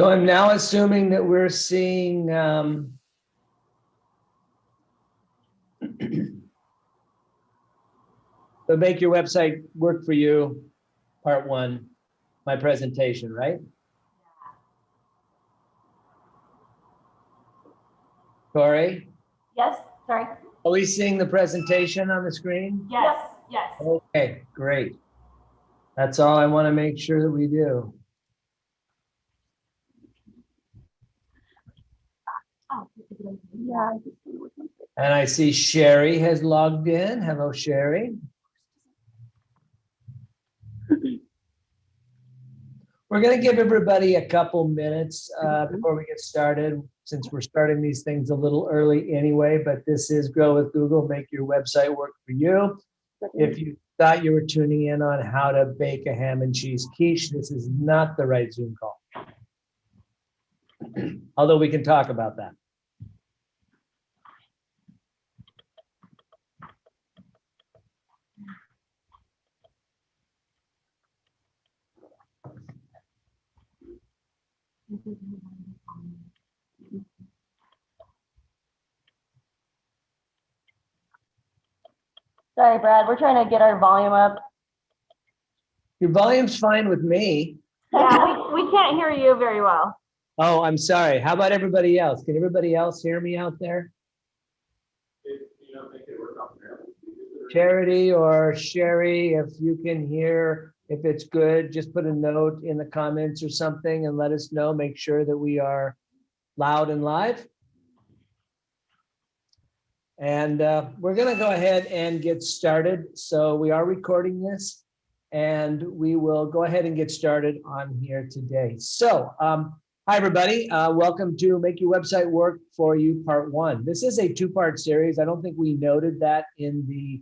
So I'm now assuming that we're seeing so make your website work for you, part one, my presentation, right? Tori? Yes, sorry. Are we seeing the presentation on the screen? Yes, yes. Okay, great. That's all I want to make sure that we do. Oh, yeah. And I see Sherry has logged in. Hello, Sherry. We're going to give everybody a couple minutes before we get started, since we're starting these things a little early anyway, but this is Grow with Google, make your website work for you. If you thought you were tuning in on how to bake a ham and cheese quiche, this is not the right Zoom call. Although we can talk about that. Sorry, Brad, we're trying to get our volume up. Your volume's fine with me. Yeah, we can't hear you very well. Oh, I'm sorry. How about everybody else? Can everybody else hear me out there? Charity or Sherry, if you can hear, if it's good, just put a note in the comments or something and let us know. Make sure that we are loud and live. And we're going to go ahead and get started. So we are recording this and we will go ahead and get started on here today. So hi, everybody. Welcome to Make Your Website Work for You, Part 1. This is a two-part series. I don't think we noted that in the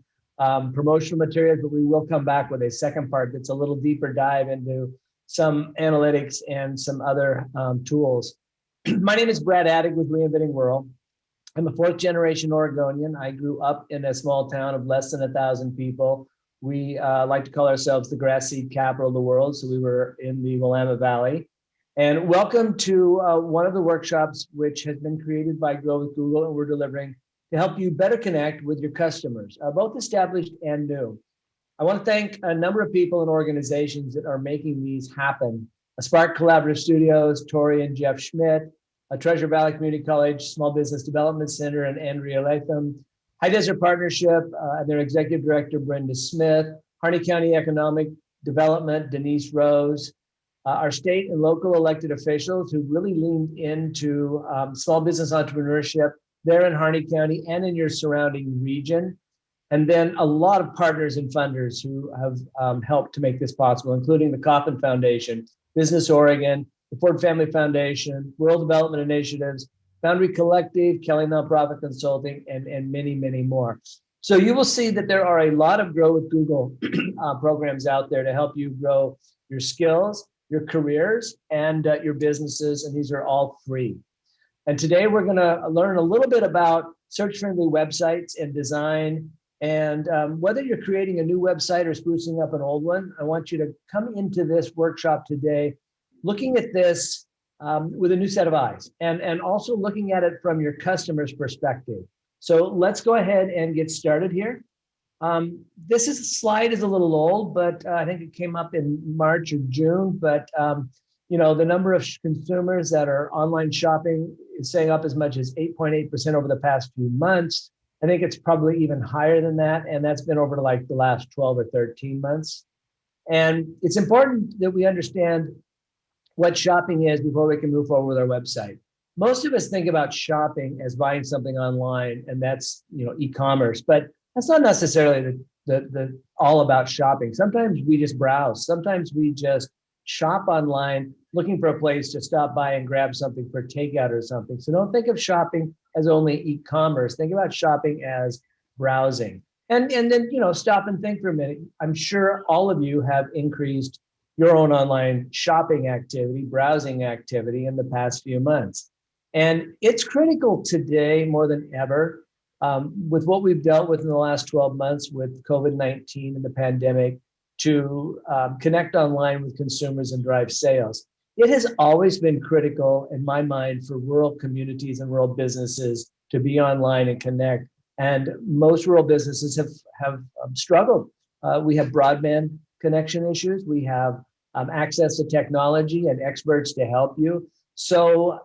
promotional materials, but we will come back with a second part that's a little deeper dive into some analytics and some other tools. My name is Brad Addig with Reinventing World. I'm a fourth generation Oregonian. I grew up in a small town of less than 1,000 people. We like to call ourselves the grass seed capital of the world. So we were in the Willamette Valley. And welcome to one of the workshops which has been created by Grow with Google, and we're delivering to help you better connect with your customers, both established and new. I want to thank a number of people and organizations that are making these happen. Spark Collaborative Studios, Tori and Jeff Schmidt, Treasure Valley Community College Small Business Development Center, and Andrea Latham, High Desert Partnership, and their Executive Director, Brenda Smith, Harney County Economic Development, Denise Rose, our state and local elected officials who really leaned into small business entrepreneurship there in Harney County and in your surrounding region. And then a lot of partners and funders who have helped to make this possible, including the Coffin Foundation, Business Oregon, the Ford Family Foundation, Rural Development Initiatives, Foundry Collective, Kelly Nonprofit Consulting, and many, many more. So you will see that there are a lot of Grow with Google programs out there to help you grow your skills, your careers, and your businesses, and these are all free. And today we're going to learn a little bit about search-friendly websites and design. And whether you're creating a new website or sprucing up an old one, I want you to come into this workshop today looking at this with a new set of eyes and also looking at it from your customer's perspective. So let's go ahead and get started here. This slide is a little old, but I think it came up in March or June. But you know, the number of consumers that are online shopping is saying up as much as 8.8% over the past few months. I think it's probably even higher than that, and that's been over like the last 12 or 13 months. And it's important that we understand what shopping is before we can move forward with our website. Most of us think about shopping as buying something online, and that's, you know, e-commerce, but that's not necessarily the all about shopping. Sometimes we just browse. Sometimes we just shop online looking for a place to stop by and grab something for takeout or something. So don't think of shopping as only e-commerce. Think about shopping as browsing. And then, you know, stop and think for a minute. I'm sure all of you have increased your own online shopping activity, browsing activity in the past few months. And it's critical today more than ever with what we've dealt with in the last 12 months with COVID-19 and the pandemic to connect online with consumers and drive sales. it has always been critical in my mind for rural communities and rural businesses to be online and connect. And most rural businesses have struggled. We have broadband connection issues. We have access to technology and experts to help you. So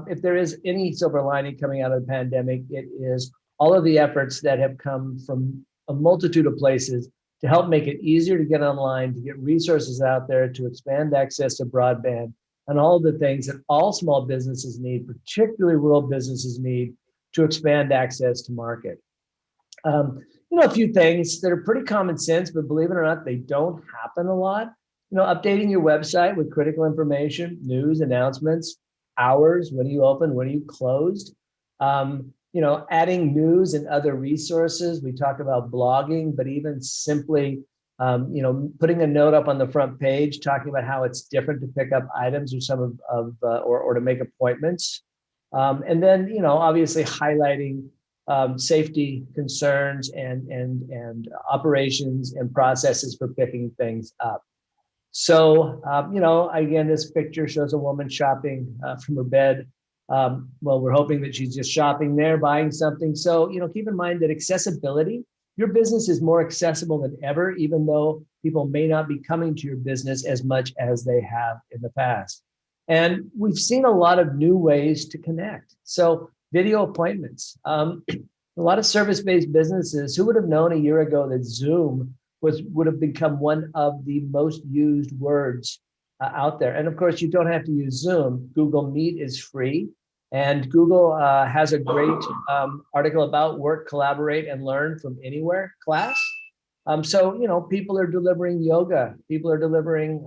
if there is any silver lining coming out of the pandemic, it is all of the efforts that have come from a multitude of places to help make it easier to get online, to get resources out there, to expand access to broadband, and all the things that all small businesses need, particularly rural businesses need, to expand access to market. A few things that are pretty common sense, but believe it or not, they don't happen a lot. Updating your website with critical information, news, announcements, hours, when are you open, when are you closed? Adding news and other resources. We talk about blogging, but even simply, putting a note up on the front page, talking about how it's different to pick up items or some or to make appointments. And then, obviously highlighting safety concerns and operations and processes for picking things up. So, again, this picture shows a woman shopping from her bed. Well, we're hoping that she's just shopping there, buying something. So, keep in mind that accessibility, your business is more accessible than ever, even though people may not be coming to your business as much as they have in the past. And we've seen a lot of new ways to connect. So video appointments, a lot of service-based businesses, who would have known a year ago that Zoom would have become one of the most used words out there. And of course, you don't have to use Zoom. Google Meet is free. And Google has a great article about work, collaborate, and learn from anywhere class. So, people are delivering yoga. People are delivering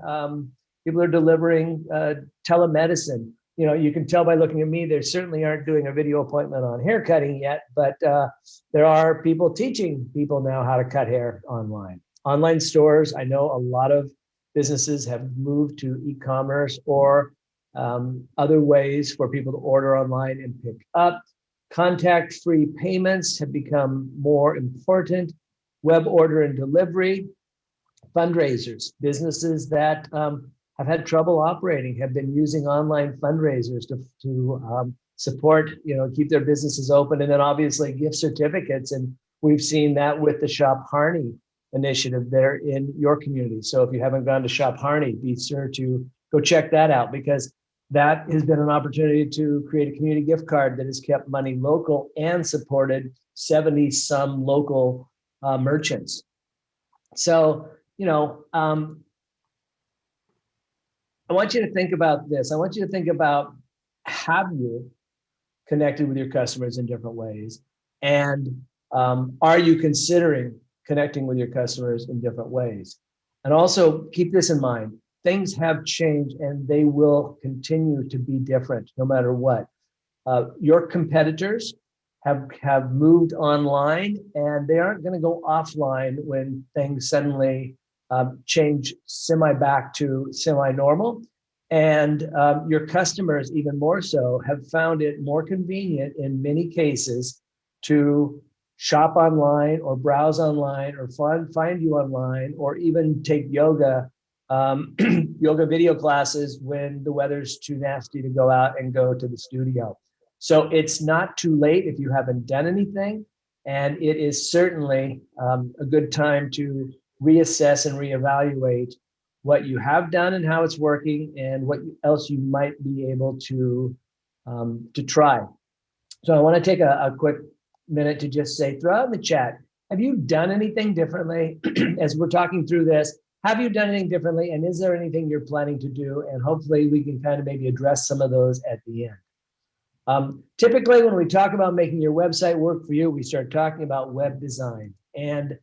telemedicine. You can tell by looking at me, they certainly aren't doing a video appointment on hair cutting yet, but there are people teaching people now how to cut hair online. Online stores, I know a lot of businesses have moved to e-commerce or other ways for people to order online and pick up. Contact-free payments have become more important. Web order and delivery, fundraisers, businesses that have had trouble operating, have been using online fundraisers to support, keep their businesses open, and then obviously gift certificates. And we've seen that with the Shop Harney initiative there in your community. So if you haven't gone to Shop Harney, be sure to go check that out, because that has been an opportunity to create a community gift card that has kept money local and supported 70 some local merchants. So, I want you to think about this. I want you to think about, have you connected with your customers in different ways? And are you considering connecting with your customers in different ways? And also keep this in mind. Things have changed and they will continue to be different no matter what. Your competitors have moved online, and they aren't going to go offline when things suddenly change back to semi-normal. And your customers, even more so, have found it more convenient in many cases to shop online or browse online or find you online, or even take yoga video classes when the weather's too nasty to go out and go to the studio. So it's not too late if you haven't done anything, and it is certainly a good time to reassess and reevaluate what you have done and how it's working, and what else you might be able to try. So I want to take a quick minute to just say, throw out in the chat, have you done anything differently as we're talking through this? Have you done anything differently? And is there anything you're planning to do? And hopefully we can kind of maybe address some of those at the end. Typically, when we talk about making your website work for you, we start talking about web design. And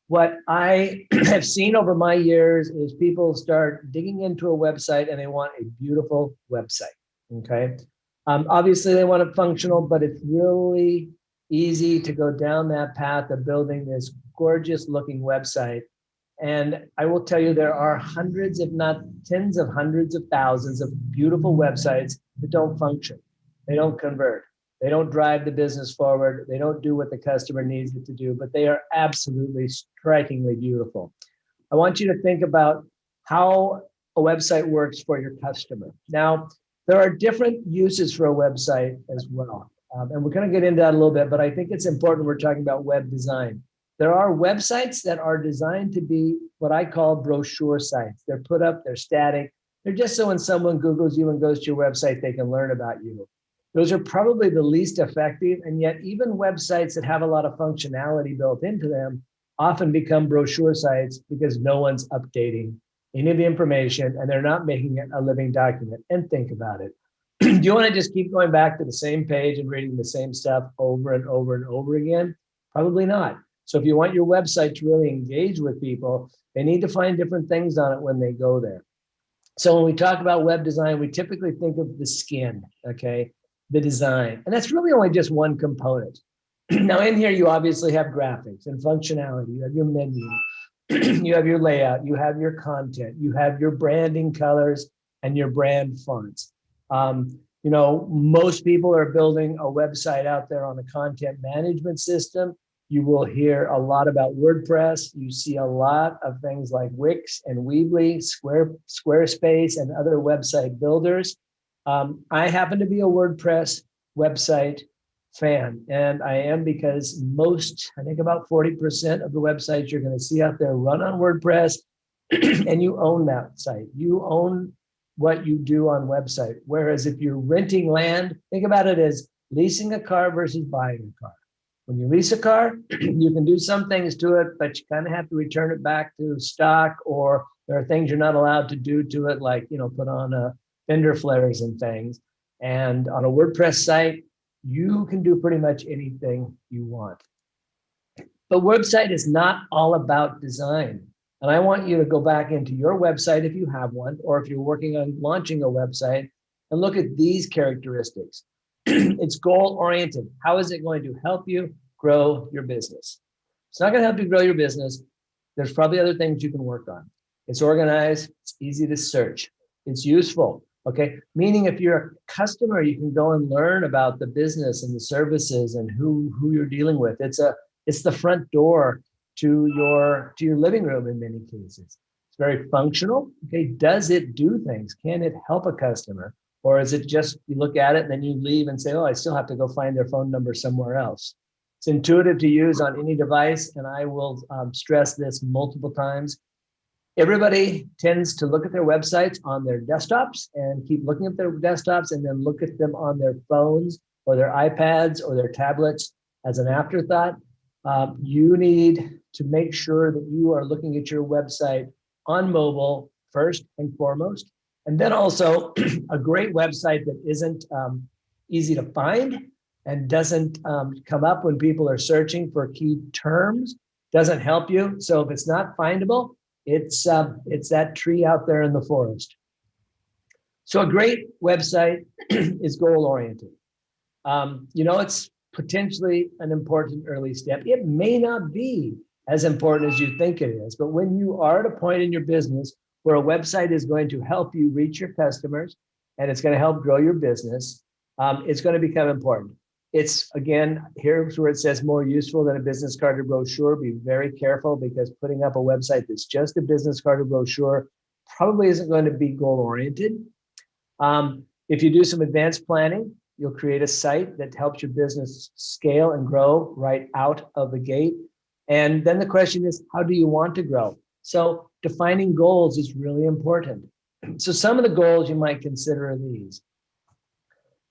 what I have seen over my years is people start digging into a website and they want a beautiful website, okay? Obviously, they want it functional, but it's really easy to go down that path of building this gorgeous looking website. And I will tell you, there are hundreds, if not tens of hundreds of thousands of beautiful websites that don't function. They don't convert. They don't drive the business forward. They don't do what the customer needs it to do, but they are absolutely strikingly beautiful. I want you to think about how a website works for your customer. Now, there are different uses for a website as well. And we're going to get into that a little bit, but I think it's important we're talking about web design. There are websites that are designed to be what I call brochure sites. They're put up, they're static. They're just so when someone Googles you and goes to your website, they can learn about you. Those are probably the least effective. And yet even websites that have a lot of functionality built into them often become brochure sites because no one's updating any of the information and they're not making it a living document. And think about it. Do you want to just keep going back to the same page and reading the same stuff over and over and over again? Probably not. So if you want your website to really engage with people, they need to find different things on it when they go there. So when we talk about web design, we typically think of the skin, okay, the design. And that's really only just one component. Now in here, you obviously have graphics and functionality. You have your menu, you have your layout, you have your content, you have your branding colors and your brand fonts. You know, most people are building a website out there on a content management system. You will hear a lot about WordPress. You see a lot of things like Wix and Weebly, Squarespace, and other website builders. I happen to be a WordPress website fan, and I am because most, I think about 40% of the websites you're going to see out there run on WordPress, and you own that site. You own what you do on website. Whereas if you're renting land, think about it as leasing a car versus buying a car. When you lease a car, you can do some things to it, but you kind of have to return it back to stock, or there are things you're not allowed to do to it, like, you know, put on fender flares and things. And on a WordPress site, you can do pretty much anything you want. But website is not all about design. And I want you to go back into your website if you have one, or if you're working on launching a website, and look at these characteristics. It's goal-oriented. How is it going to help you grow your business? It's not going to help you grow your business. There's probably other things you can work on. It's organized. It's easy to search. It's useful. Okay. Meaning if you're a customer, you can go and learn about the business and the services and who you're dealing with. It's the front door to your living room in many cases. It's very functional. Okay. Does it do things? Can it help a customer? Or is it just you look at it and then you leave and say, oh, I still have to go find their phone number somewhere else? It's intuitive to use on any device. And I will stress this multiple times. Everybody tends to look at their websites on their desktops and keep looking at their desktops and then look at them on their phones or their iPads or their tablets as an afterthought. You need to make sure that you are looking at your website on mobile first and foremost. And then also a great website that isn't easy to find and doesn't come up when people are searching for key terms doesn't help you. So if it's not findable, it's that tree out there in the forest. So a great website is goal-oriented. You know, it's potentially an important early step. It may not be as important as you think it is, but when you are at a point in your business where a website is going to help you reach your customers and it's going to help grow your business, it's going to become important. It's, again, here's where it says more useful than a business card or brochure. Be very careful, because putting up a website that's just a business card or brochure probably isn't going to be goal-oriented. If you do some advanced planning, you'll create a site that helps your business scale and grow right out of the gate. And then the question is, how do you want to grow? So defining goals is really important. So some of the goals you might consider are these.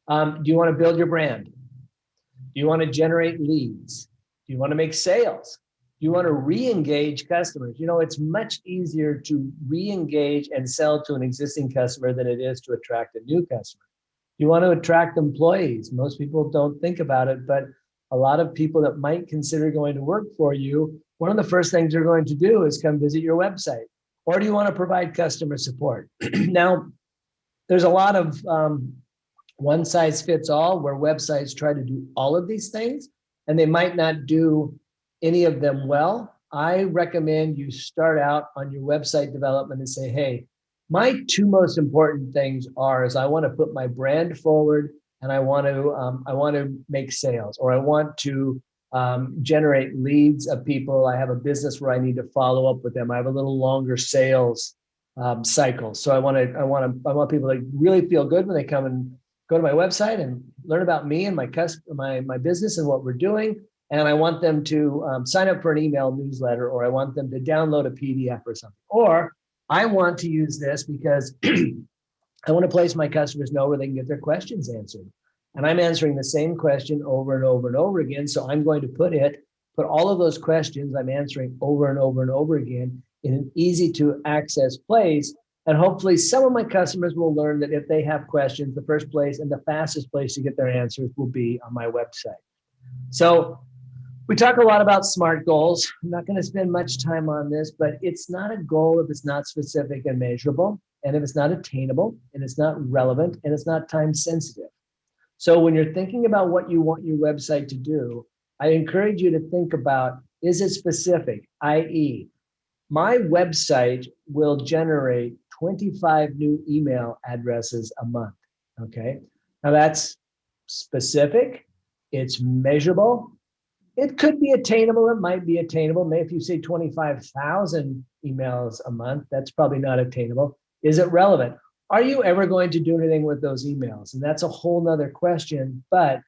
Do you want to build your brand? Do you want to generate leads? Do you want to make sales? Do you want to re-engage customers? You know, it's much easier to re-engage and sell to an existing customer than it is to attract a new customer. You want to attract employees. Most people don't think about it, but a lot of people that might consider going to work for you, one of the first things they're going to do is come visit your website. Or do you want to provide customer support? Now, there's a lot of one size fits all where websites try to do all of these things, and they might not do any of them well. I recommend you start out on your website development and say, hey, my two most important things is I want to put my brand forward, and I want to make sales, or I want to generate leads of people. I have a business where I need to follow up with them. I have a little longer sales cycle. So I want people to really feel good when they come and go to my website and learn about me and my business and what we're doing. And I want them to sign up for an email newsletter, or I want them to download a PDF or something. Or I want to use this because I want to place my customers know where they can get their questions answered. And I'm answering the same question over and over and over again. So I'm going to put all of those questions I'm answering over and over and over again in an easy to access place. And hopefully some of my customers will learn that if they have questions, the first place and the fastest place to get their answers will be on my website. So we talk a lot about SMART goals. I'm not going to spend much time on this, but it's not a goal if it's not specific and measurable, and if it's not attainable, and it's not relevant, and it's not time sensitive. So when you're thinking about what you want your website to do, I encourage you to think about, is it specific? i.e., my website will generate 25 new email addresses a month, okay? Now that's specific, it's measurable. It could be attainable, it might be attainable. Maybe if you say 25,000 emails a month, that's probably not attainable. Is it relevant? Are you ever going to do anything with those emails? And that's a whole nother question. But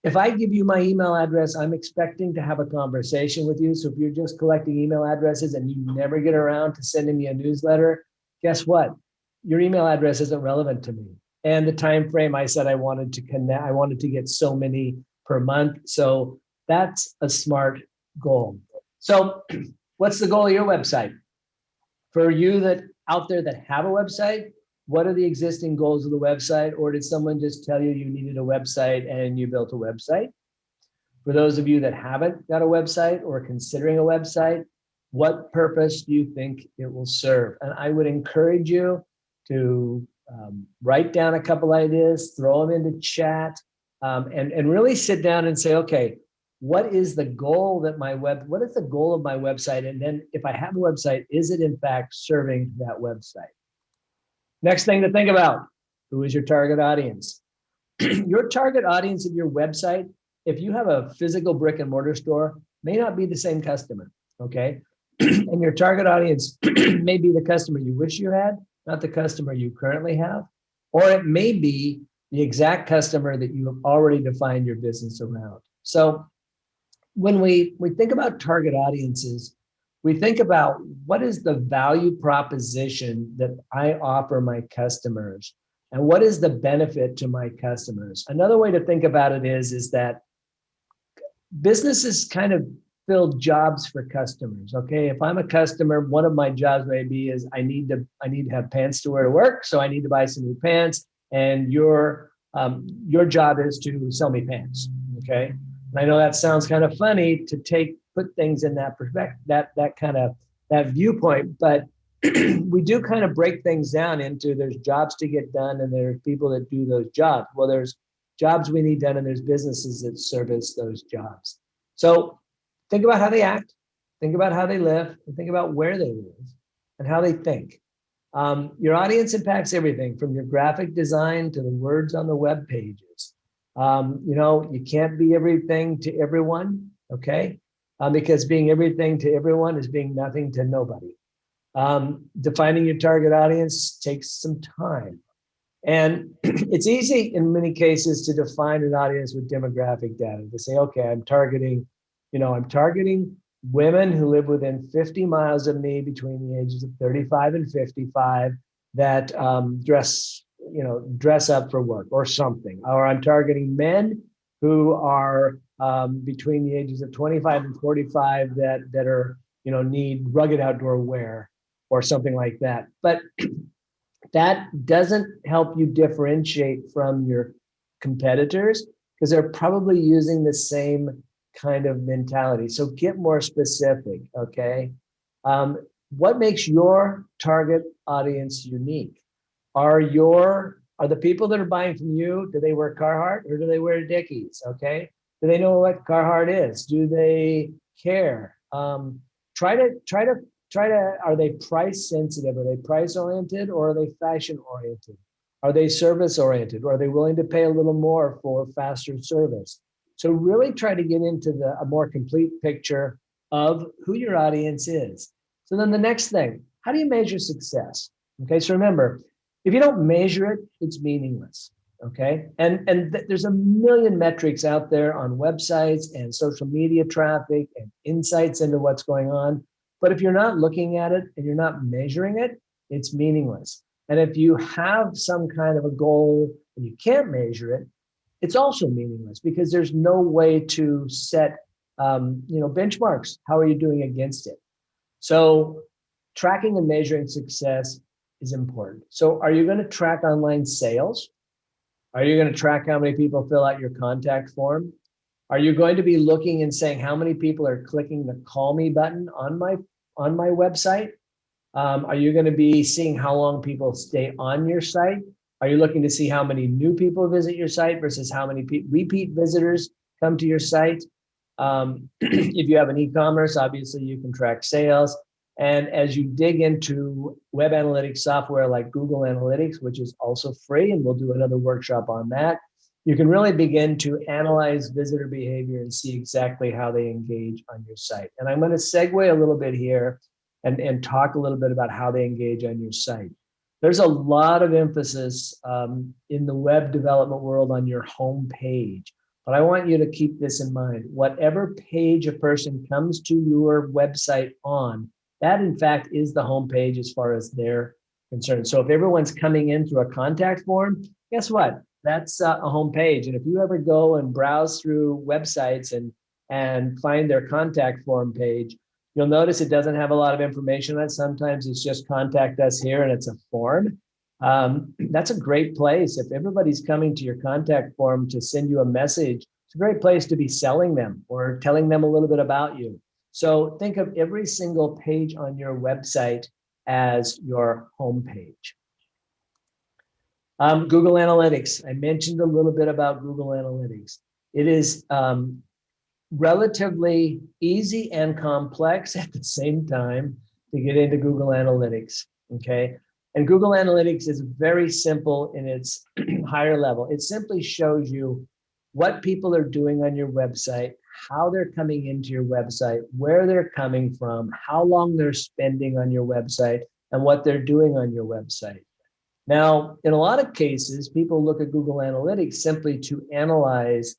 if I give you my email address, I'm expecting to have a conversation with you. So if you're just collecting email addresses and you never get around to sending me a newsletter, guess what? Your email address isn't relevant to me. And the time frame I said I wanted to connect, I wanted to get so many per month. So that's a SMART goal. So what's the goal of your website? For you that out there that have a website, what are the existing goals of the website? Or did someone just tell you you needed a website and you built a website? For those of you that haven't got a website or considering a website, what purpose do you think it will serve? And I would encourage you to write down a couple ideas, throw them into chat, and really sit down and say, okay, what is the goal of my website? And then if I have a website, is it in fact serving that website? Next thing to think about, who is your target audience? Your target audience of your website, if you have a physical brick and mortar store, may not be the same customer, okay? And your target audience may be the customer you wish you had, not the customer you currently have, or it may be the exact customer that you have already defined your business around. So when we think about target audiences, we think about what is the value proposition that I offer my customers and what is the benefit to my customers. Another way to think about it is that businesses kind of fill jobs for customers. Okay, if I'm a customer, one of my jobs maybe is I need to have pants to wear to work, so I need to buy some new pants, and your job is to sell me pants. Okay, and I know that sounds kind of funny to put things in that perspective, that viewpoint, but we do kind of break things down into there's jobs to get done and there's people that do those jobs. Well, there's jobs we need done and there's businesses that service those jobs. So think about how they act, think about how they live, and think about where they live and how they think. Your audience impacts everything from your graphic design to the words on the web pages. You can't be everything to everyone, okay? Because being everything to everyone is being nothing to nobody. Defining your target audience takes some time. And it's easy in many cases to define an audience with demographic data, to say, okay, I'm targeting women who live within 50 miles of me between the ages of 35 and 55 that dress up for work or something. Or I'm targeting men who are between the ages of 25 and 45 that are, need rugged outdoor wear or something like that. But that doesn't help you differentiate from your competitors because they're probably using the same kind of mentality. So get more specific, okay? What makes your target audience unique? Are the people that are buying from you, do they wear Carhartt or do they wear Dickies, okay? Do they know what Carhartt is? Do they care? Are they price sensitive? Are they price oriented or are they fashion oriented? Are they service oriented? Or are they willing to pay a little more for faster service? So really try to get into a more complete picture of who your audience is. So then the next thing, how do you measure success? Okay, so remember, if you don't measure it, it's meaningless. Okay, and there's a million metrics out there on websites and social media traffic and insights into what's going on. But if you're not looking at it and you're not measuring it, it's meaningless. And if you have some kind of a goal and you can't measure it, it's also meaningless because there's no way to set benchmarks. How are you doing against it? So tracking and measuring success is important. So are you going to track online sales? Are you going to track how many people fill out your contact form? Are you going to be looking and saying how many people are clicking the call me button on my website? Are you going to be seeing how long people stay on your site? Are you looking to see how many new people visit your site versus how many repeat visitors come to your site? If you have an e-commerce, obviously you can track sales. And as you dig into web analytics software like Google Analytics, which is also free, and we'll do another workshop on that, you can really begin to analyze visitor behavior and see exactly how they engage on your site. And I'm going to segue a little bit here and talk a little bit about how they engage on your site. There's a lot of emphasis in the web development world on your home page. But I want you to keep this in mind. Whatever page a person comes to your website on, that in fact is the home page as far as they're concerned. So if everyone's coming in through a contact form, guess what? That's a home page. And if you ever go and browse through websites and find their contact form page, you'll notice it doesn't have a lot of information on it. Sometimes it's just contact us here and it's a form. That's a great place. If everybody's coming to your contact form to send you a message, it's a great place to be selling them or telling them a little bit about you. So think of every single page on your website as your home page. Google Analytics. I mentioned a little bit about Google Analytics. It is relatively easy and complex at the same time to get into Google Analytics, okay? And Google Analytics is very simple in its higher level. It simply shows you what people are doing on your website, how they're coming into your website, where they're coming from, how long they're spending on your website, and what they're doing on your website. Now, in a lot of cases, people look at Google Analytics simply to analyze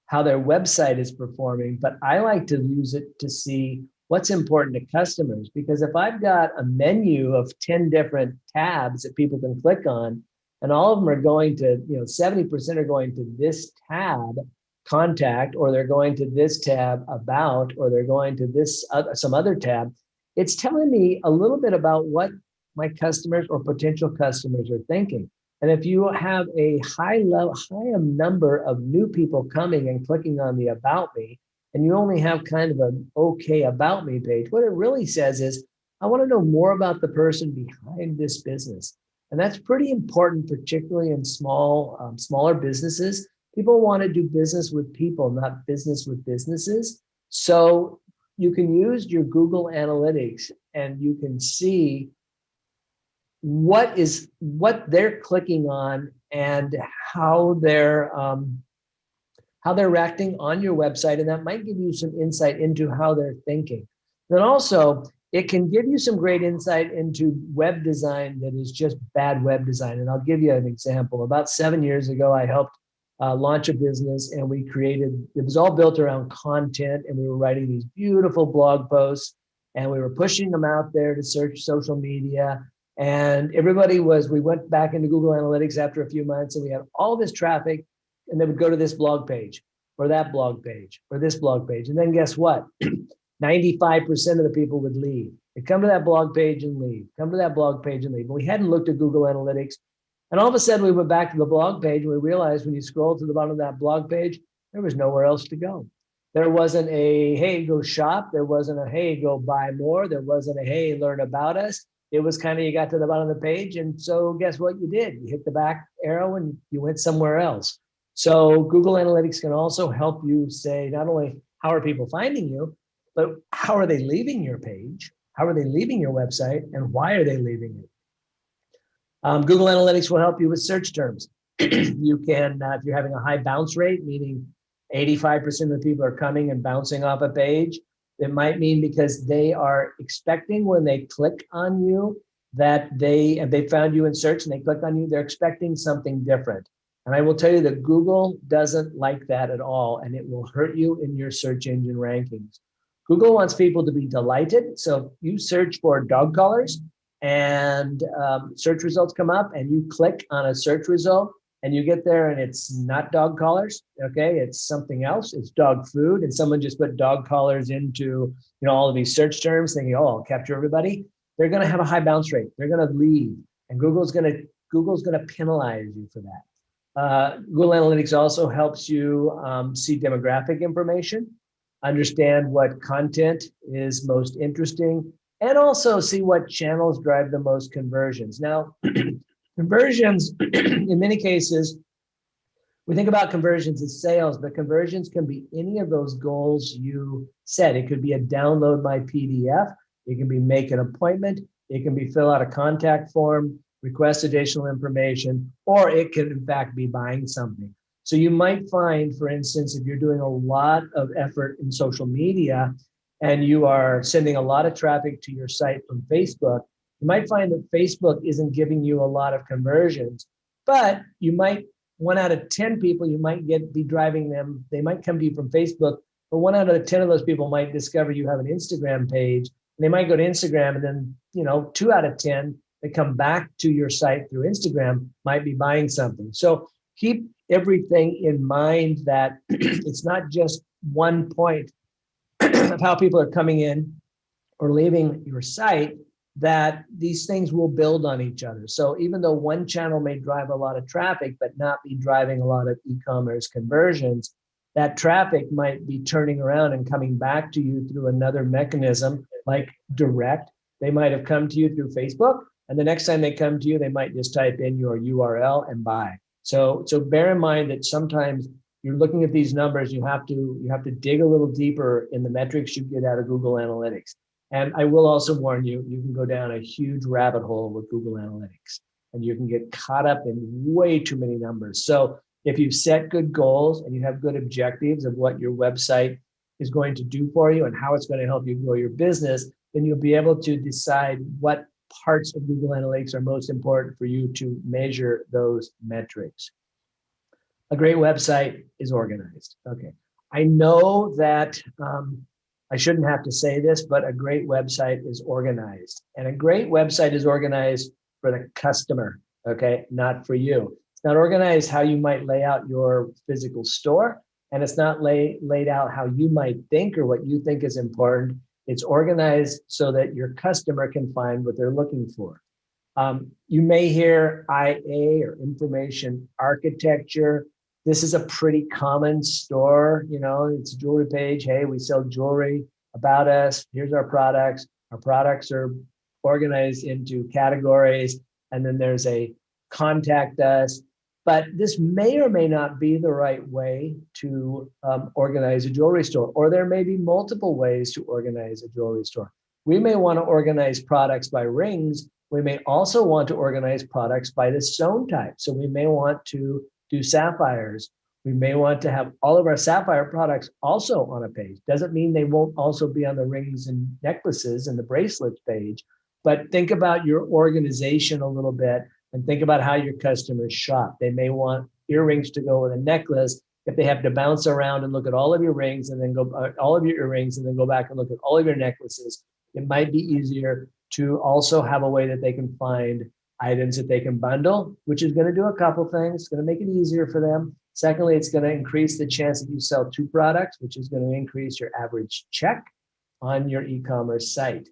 how their website is performing, but I like to use it to see what's important to customers. Because if I've got a menu of 10 different tabs that people can click on, and all of them are going to, 70% are going to this tab, contact, or they're going to this tab, about, or they're going to this some other tab, it's telling me a little bit about what my customers or potential customers are thinking. And if you have a high number of new people coming and clicking on the About Me, and you only have kind of an okay About Me page, what it really says is, I want to know more about the person behind this business. And that's pretty important, particularly in smaller businesses. People want to do business with people, not business with businesses. So you can use your Google Analytics and you can see what they're clicking on and how they're acting on your website, and that might give you some insight into how they're thinking. Then also, it can give you some great insight into web design that is just bad web design. And I'll give you an example. About 7 years ago, I helped launch a business, and it was all built around content, and we were writing these beautiful blog posts, and we were pushing them out there to search social media. And we went back into Google Analytics after a few months, and we had all this traffic, and they would go to this blog page or that blog page or this blog page. And then guess what? 95% of the people would leave. They'd come to that blog page and leave, come to that blog page and leave. And we hadn't looked at Google Analytics. And all of a sudden we went back to the blog page and we realized when you scroll to the bottom of that blog page, there was nowhere else to go. There wasn't a, hey, go shop. There wasn't a, hey, go buy more. There wasn't a, hey, learn about us. It was kind of, you got to the bottom of the page. And so guess what you did? You hit the back arrow and you went somewhere else. So Google Analytics can also help you say, not only how are people finding you, but how are they leaving your page? How are they leaving your website? And why are they leaving it? Google Analytics will help you with search terms. You can, if you're having a high bounce rate, meaning 85% of the people are coming and bouncing off a page, it might mean because they are expecting when they click on you that they found you in search and they clicked on you, they're expecting something different. And I will tell you that Google doesn't like that at all, and it will hurt you in your search engine rankings. Google wants people to be delighted. So if you search for dog collars and search results come up and you click on a search result and you get there and it's not dog collars, okay, it's something else, it's dog food, and someone just put dog collars into all of these search terms thinking, oh, I'll capture everybody, they're going to have a high bounce rate. They're going to leave, and Google's going to penalize you for that. Google Analytics also helps you see demographic information, understand what content is most interesting, and also see what channels drive the most conversions. Now, conversions, in many cases, we think about conversions as sales, but conversions can be any of those goals you set. It could be a download my PDF. It can be make an appointment. It can be fill out a contact form, request additional information, or it can in fact be buying something. So you might find, for instance, if you're doing a lot of effort in social media and you are sending a lot of traffic to your site from Facebook, you might find that Facebook isn't giving you a lot of conversions, but you might, 1 out of 10 people, you might be driving them. They might come to you from Facebook, but 1 out of 10 of those people might discover you have an Instagram page. And they might go to Instagram, and then 2 out of 10 that come back to your site through Instagram might be buying something. So keep everything in mind that it's not just one point of how people are coming in or leaving your site, that these things will build on each other. So even though one channel may drive a lot of traffic, but not be driving a lot of e-commerce conversions, that traffic might be turning around and coming back to you through another mechanism like direct. They might have come to you through Facebook, and the next time they come to you, they might just type in your URL and buy. So bear in mind that sometimes you're looking at these numbers, you have to dig a little deeper in the metrics you get out of Google Analytics. And I will also warn you, you can go down a huge rabbit hole with Google Analytics, and you can get caught up in way too many numbers. So if you've set good goals and you have good objectives of what your website is going to do for you and how it's going to help you grow your business, then you'll be able to decide what parts of Google Analytics are most important for you to measure those metrics. A great website is organized. Okay. I know that I shouldn't have to say this, but a great website is organized. And a great website is organized for the customer, okay, not for you. It's not organized how you might lay out your physical store, and it's not laid out how you might think or what you think is important. It's organized so that your customer can find what they're looking for. You may hear IA or information architecture. This is a pretty common store, it's a jewelry page. Hey, we sell jewelry. About us, here's our products. Our products are organized into categories, and then there's a contact us. But this may or may not be the right way to organize a jewelry store, or there may be multiple ways to organize a jewelry store. We may want to organize products by rings. We may also want to organize products by the stone type. So we may want to do sapphires. We may want to have all of our sapphire products also on a page. Doesn't mean they won't also be on the rings and necklaces and the bracelets page, but think about your organization a little bit and think about how your customers shop. They may want earrings to go with a necklace. If they have to bounce around and look at all of your rings and then all of your earrings and then go back and look at all of your necklaces, it might be easier to also have a way that they can find items that they can bundle, which is going to do a couple things. It's going to make it easier for them. Secondly, it's going to increase the chance that you sell 2 products, which is going to increase your average check on your e-commerce site.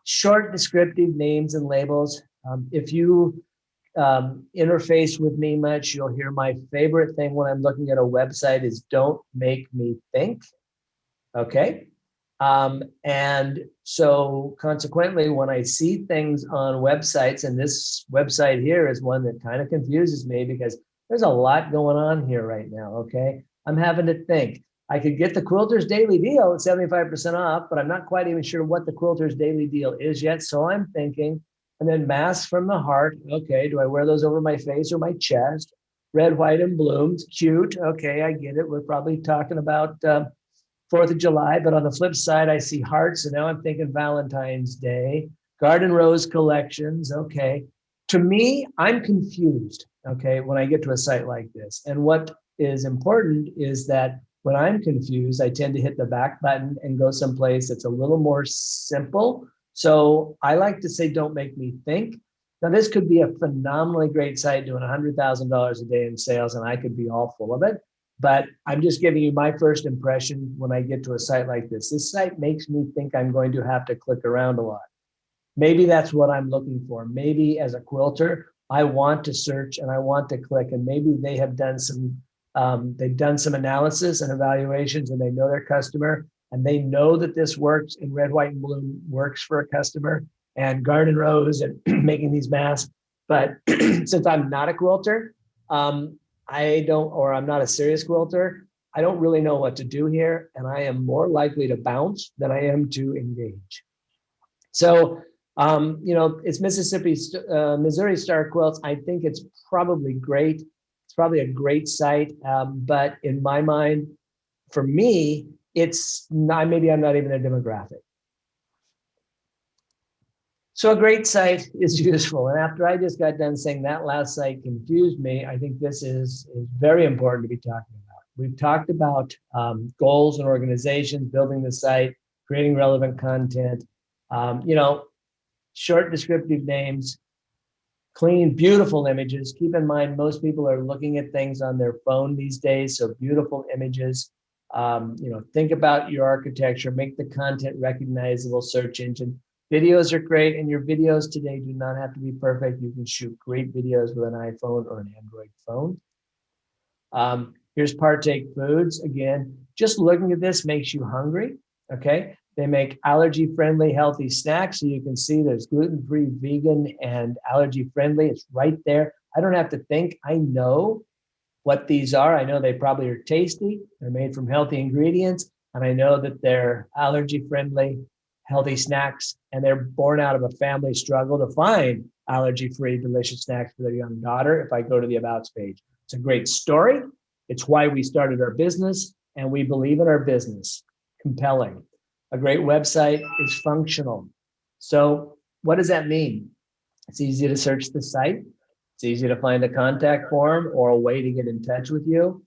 Short descriptive names and labels. If you interface with me much, you'll hear my favorite thing when I'm looking at a website is don't make me think. Okay. And so consequently, when I see things on websites, and this website here is one that kind of confuses me because there's a lot going on here right now. Okay. I'm having to think. I could get the Quilter's Daily Deal at 75% off, but I'm not quite even sure what the Quilter's Daily Deal is yet. So I'm thinking, and then masks from the heart. Okay, do I wear those over my face or my chest? Red, white, and blooms, cute. Okay, I get it. We're probably talking about 4th of July, but on the flip side, I see hearts, and now I'm thinking Valentine's Day, garden rose collections. Okay. To me, I'm confused, okay, when I get to a site like this. And what is important is that when I'm confused, I tend to hit the back button and go someplace that's a little more simple. So I like to say, don't make me think. Now, this could be a phenomenally great site doing $100,000 a day in sales, and I could be all full of it. But I'm just giving you my first impression when I get to a site like this. This site makes me think I'm going to have to click around a lot. Maybe that's what I'm looking for. Maybe as a quilter, I want to search and I want to click, and maybe they have done some analysis and evaluations, and they know their customer, and they know that this works and red, white, and blue works for a customer, and garden rose and making these masks. But since I'm not a quilter, I'm not a serious quilter, I don't really know what to do here, and I am more likely to bounce than I am to engage. So, it's Missouri Star Quilts. I think it's probably great. It's probably a great site. But in my mind, for me, it's not, maybe I'm not even a demographic. So a great site is useful. And after I just got done saying that last site confused me, I think this is very important to be talking about. We've talked about goals and organizations, building the site, creating relevant content, short descriptive names, clean, beautiful images. Keep in mind, most people are looking at things on their phone these days, so beautiful images. Think about your architecture, make the content recognizable, search engine. Videos are great, and your videos today do not have to be perfect. You can shoot great videos with an iPhone or an Android phone. Here's Partake Foods. Again, just looking at this makes you hungry, okay? They make allergy-friendly, healthy snacks. So you can see there's gluten-free, vegan, and allergy-friendly. It's right there. I don't have to think. I know what these are. I know they probably are tasty. They're made from healthy ingredients. And I know that they're allergy-friendly, healthy snacks. And they're born out of a family struggle to find allergy-free, delicious snacks for their young daughter. If I go to the Abouts page, it's a great story. It's why we started our business, and we believe in our business. Compelling. A great website is functional. So what does that mean? It's easy to search the site. It's easy to find a contact form or a way to get in touch with you.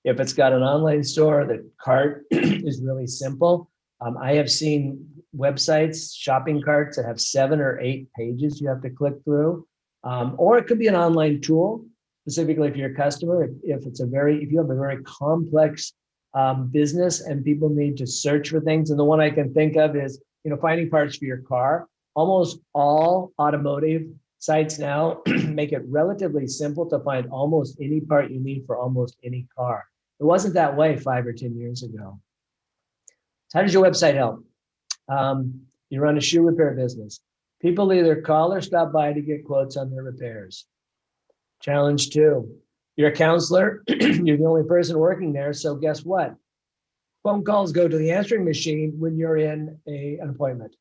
If it's got an online store, the cart is really simple. I have seen websites, shopping carts that have 7 or 8 pages you have to click through. Or it could be an online tool, specifically if you're a customer. If you have a very complex business and people need to search for things. And the one I can think of is, finding parts for your car. Almost all automotive sites now make it relatively simple to find almost any part you need for almost any car. It wasn't that way 5 or 10 years ago. So how does your website help? You run a shoe repair business. People either call or stop by to get quotes on their repairs. Challenge 2. You're a counselor, you're the only person working there, so guess what? Phone calls go to the answering machine when you're in an appointment.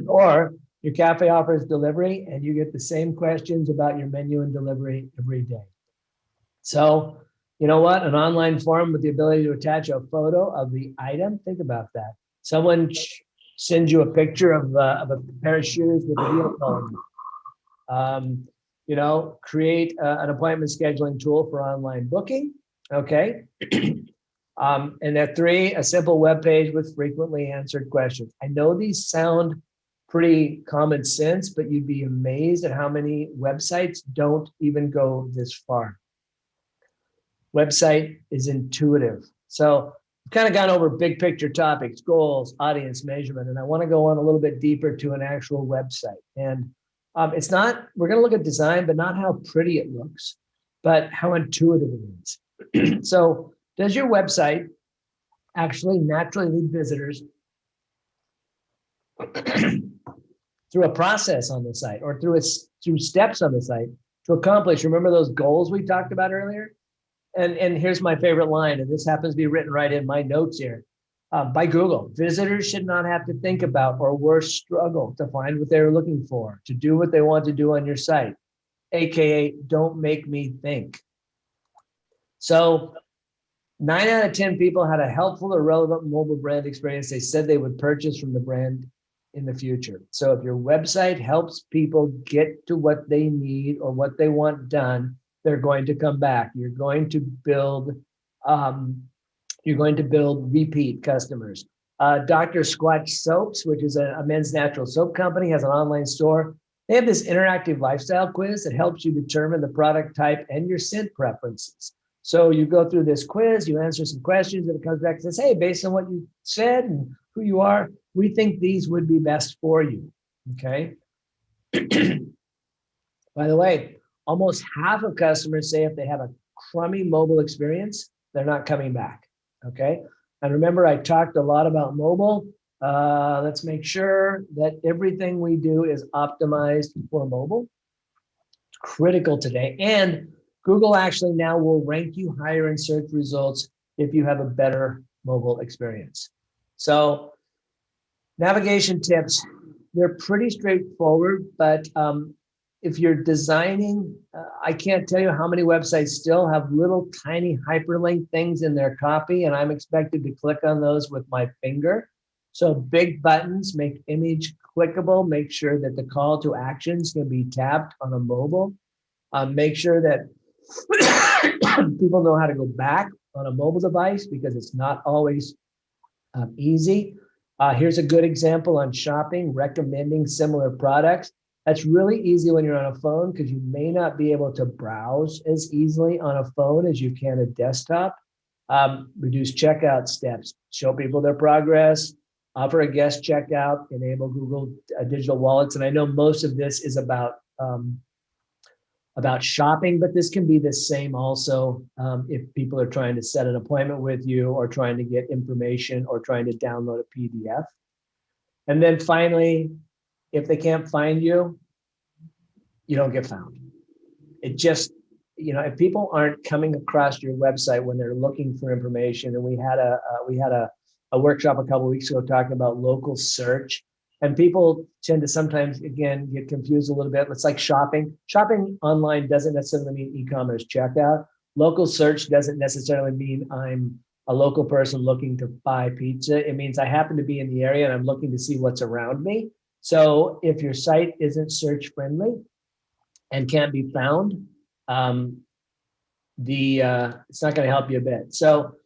Or your cafe offers delivery and you get the same questions about your menu and delivery every day. So, you know what? An online form with the ability to attach a photo of the item. Think about that. Someone sends you a picture of a pair of shoes with a vehicle on them. Create an appointment scheduling tool for online booking. Okay. And at 3, a simple web page with frequently answered questions. I know these sound pretty common sense, but you'd be amazed at how many websites don't even go this far. Website is intuitive. So I've kind of gone over big picture topics, goals, audience measurement, and I want to go on a little bit deeper to an actual website. And we're going to look at design, but not how pretty it looks, but how intuitive it is. So does your website actually naturally lead visitors through a process on the site or through steps on the site to accomplish, remember those goals we talked about earlier? And here's my favorite line, and this happens to be written right in my notes here. By Google, visitors should not have to think about or worse struggle to find what they're looking for, to do what they want to do on your site, AKA don't make me think. So 9 out of 10 people had a helpful or relevant mobile brand experience they said they would purchase from the brand in the future. So if your website helps people get to what they need or what they want done, they're going to come back. Um, you're going to build repeat customers. Dr. Squatch Soaps, which is a men's natural soap company, has an online store. They have this interactive lifestyle quiz that helps you determine the product type and your scent preferences. So you go through this quiz, you answer some questions, and it comes back and says, hey, based on what you said and who you are, we think these would be best for you. Okay. By the way, almost half of customers say if they have a crummy mobile experience, they're not coming back. Okay. And remember, I talked a lot about mobile. Let's make sure that everything we do is optimized for mobile. It's critical today. And Google actually now will rank you higher in search results if you have a better mobile experience. So navigation tips, they're pretty straightforward, but if you're designing, I can't tell you how many websites still have little tiny hyperlink things in their copy, and I'm expected to click on those with my finger. So big buttons make image clickable, make sure that the call to actions can be tapped on a mobile. Make sure that people know how to go back on a mobile device because it's not always easy. Here's a good example on shopping, recommending similar products. That's really easy when you're on a phone because you may not be able to browse as easily on a phone as you can a desktop. Reduce checkout steps, show people their progress, offer a guest checkout, enable Google digital wallets. And I know most of this is about shopping, but this can be the same also if people are trying to set an appointment with you or trying to get information or trying to download a PDF. And then finally, if they can't find you, you don't get found. It just, if people aren't coming across your website when they're looking for information, and we had a workshop a couple of weeks ago talking about local search. And people tend to sometimes, again, get confused a little bit. It's like shopping. Shopping online doesn't necessarily mean e-commerce checkout. Local search doesn't necessarily mean I'm a local person looking to buy pizza. It means I happen to be in the area and I'm looking to see what's around me. So if your site isn't search friendly and can't be found, it's not going to help you a bit. So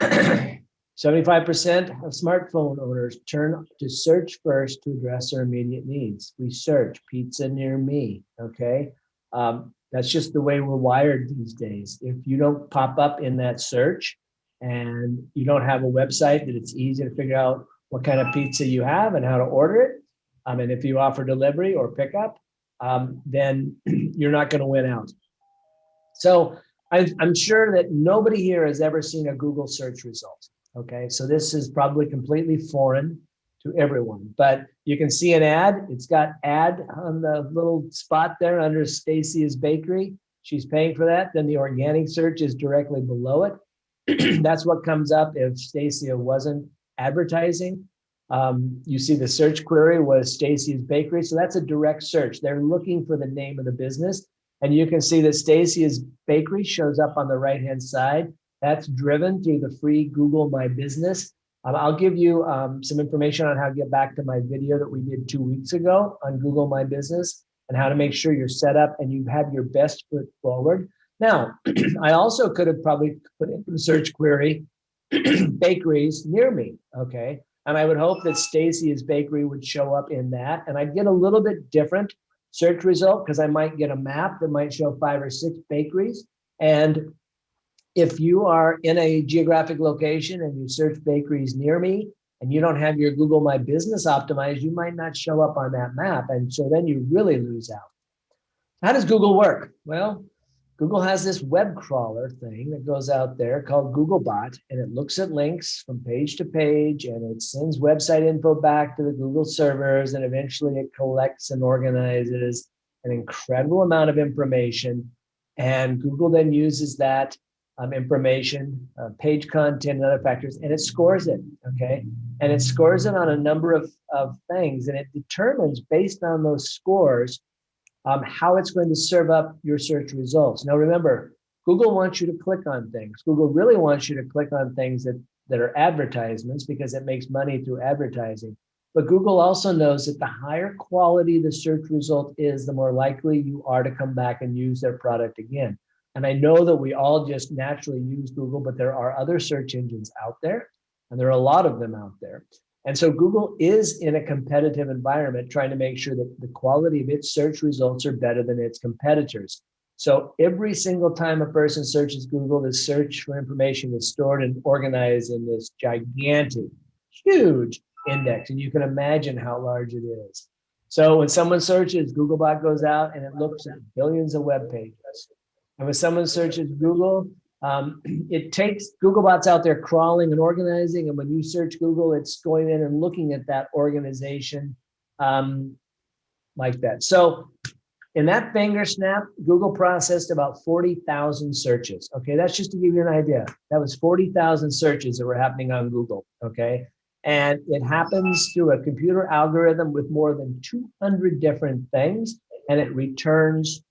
75% of smartphone owners turn to search first to address their immediate needs. We search pizza near me, okay? That's just the way we're wired these days. If you don't pop up in that search and you don't have a website that it's easy to figure out what kind of pizza you have and how to order it, and if you offer delivery or pickup, then you're not going to win out. So I'm sure that nobody here has ever seen a Google search result. Okay, so this is probably completely foreign to everyone, but you can see an ad. It's got ad on the little spot there under Stacia's Bakery. She's paying for that. Then the organic search is directly below it. That's what comes up if Stacia wasn't advertising. You see the search query was Stacia's Bakery. So that's a direct search. They're looking for the name of the business. And you can see that Stacia's Bakery shows up on the right-hand side. That's driven through the free Google My Business. I'll give you some information on how to get back to my video that we did 2 weeks ago on Google My Business and how to make sure you're set up and you have your best foot forward. Now, I also could have probably put into the search query bakeries near me, okay? And I would hope that Stacia's Bakery would show up in that. And I'd get a little bit different search result because I might get a map that might show 5 or 6 bakeries. And if you are in a geographic location and you search bakeries near me and you don't have your Google My Business optimized, you might not show up on that map. And so then you really lose out. How does Google work? Well, Google has this web crawler thing that goes out there called Googlebot, and it looks at links from page to page, and it sends website info back to the Google servers, and eventually it collects and organizes an incredible amount of information. And Google then uses that information, page content, and other factors, and it scores it, okay? And it scores it on a number of things, and it determines based on those scores how it's going to serve up your search results. Now, remember, Google wants you to click on things. Google really wants you to click on things that are advertisements because it makes money through advertising. But Google also knows that the higher quality the search result is, the more likely you are to come back and use their product again. And I know that we all just naturally use Google, but there are other search engines out there, and there are a lot of them out there. And so Google is in a competitive environment trying to make sure that the quality of its search results are better than its competitors. So every single time a person searches Google, the search for information is stored and organized in this gigantic, huge index. And you can imagine how large it is. So when someone searches, Googlebot goes out and it looks at billions of web pages. And when someone searches Google, it takes Googlebot's out there crawling and organizing. And when you search Google, it's going in and looking at that organization like that. So in that finger snap, Google processed about 40,000 searches. Okay, that's just to give you an idea. That was 40,000 searches that were happening on Google. Okay, and it happens through a computer algorithm with more than 200 different things, and it returns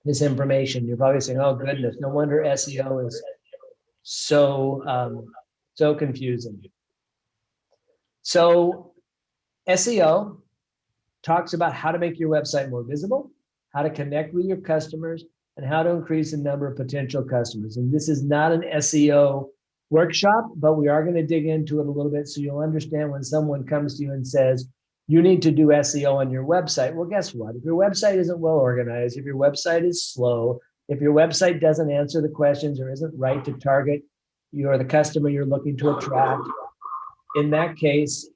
this information. You're probably saying, "Oh goodness, no wonder SEO is so confusing." So SEO talks about how to make your website more visible, how to connect with your customers, and how to increase the number of potential customers. And this is not an SEO workshop, but we are going to dig into it a little bit so you'll understand when someone comes to you and says, you need to do SEO on your website. Well, guess what? If your website isn't well organized, if your website is slow, if your website doesn't answer the questions or isn't right to target the customer you're looking to attract, in that case,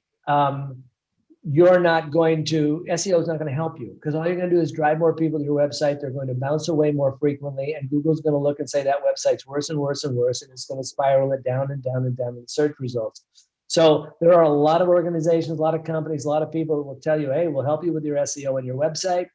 SEO is not going to help you, because all you're going to do is drive more people to your website. They're going to bounce away more frequently, and Google's going to look and say that website's worse and worse and worse, and it's going to spiral it down and down and down in search results. So there are a lot of organizations, a lot of companies, a lot of people that will tell you, hey, we'll help you with your SEO and your website.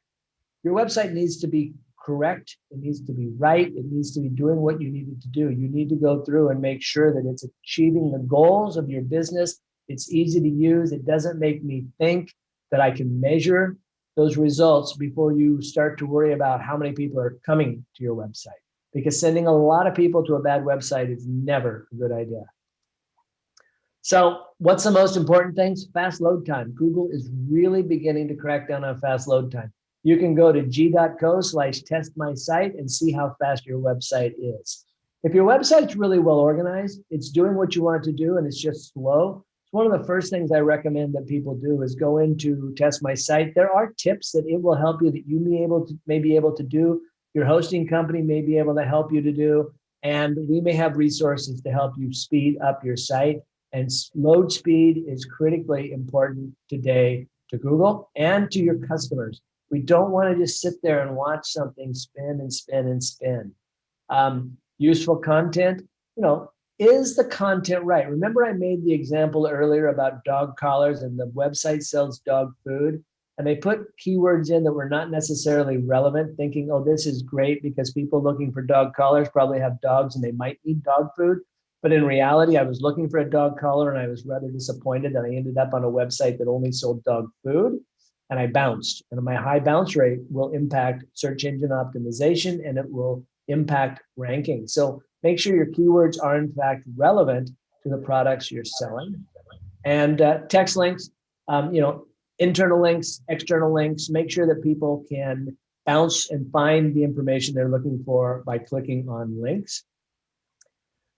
Your website needs to be correct. It needs to be right. It needs to be doing what you need it to do. You need to go through and make sure that it's achieving the goals of your business. It's easy to use. It doesn't make me think that I can measure those results before you start to worry about how many people are coming to your website, because sending a lot of people to a bad website is never a good idea. So what's the most important things? Fast load time. Google is really beginning to crack down on fast load time. You can go to g.co/testmysite and see how fast your website is. If your website's really well organized, it's doing what you want it to do, and it's just slow, one of the first things I recommend that people do is go into Test My Site. There are tips that it will help you that you may be able to do. Your hosting company may be able to help you to do, and we may have resources to help you speed up your site. And load speed is critically important today to Google and to your customers. We don't want to just sit there and watch something spin and spin and spin. Useful content, is the content right? Remember I made the example earlier about dog collars, and the website sells dog food, and they put keywords in that were not necessarily relevant, thinking, oh, this is great because people looking for dog collars probably have dogs and they might need dog food. But in reality, I was looking for a dog collar and I was rather disappointed that I ended up on a website that only sold dog food, and I bounced. And my high bounce rate will impact search engine optimization, and it will impact ranking. So make sure your keywords are in fact relevant to the products you're selling. And text links, internal links, external links, make sure that people can bounce and find the information they're looking for by clicking on links.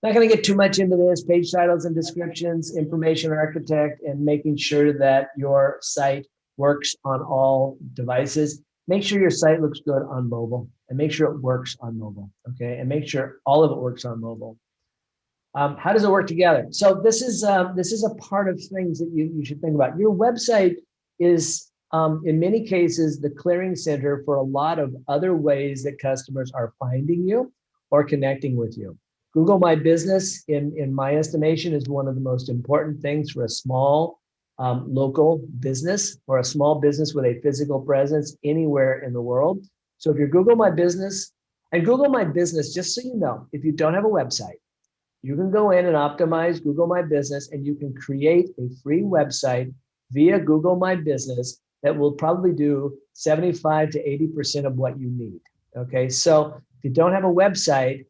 Not going to get too much into this. Page titles and descriptions, information architect, and making sure that your site works on all devices. Make sure your site looks good on mobile, and make sure it works on mobile, okay? And make sure all of it works on mobile. How does it work together? So this is a part of things that you should think about. Your website is, in many cases, the clearing center for a lot of other ways that customers are finding you or connecting with you. Google My Business, in my estimation, is one of the most important things for a small local business or a small business with a physical presence anywhere in the world. So if you're Google My Business, and Google My Business, just so you know, if you don't have a website, you can go in and optimize Google My Business, and you can create a free website via Google My Business that will probably do 75 to 80% of what you need. Okay, so If you don't have a website,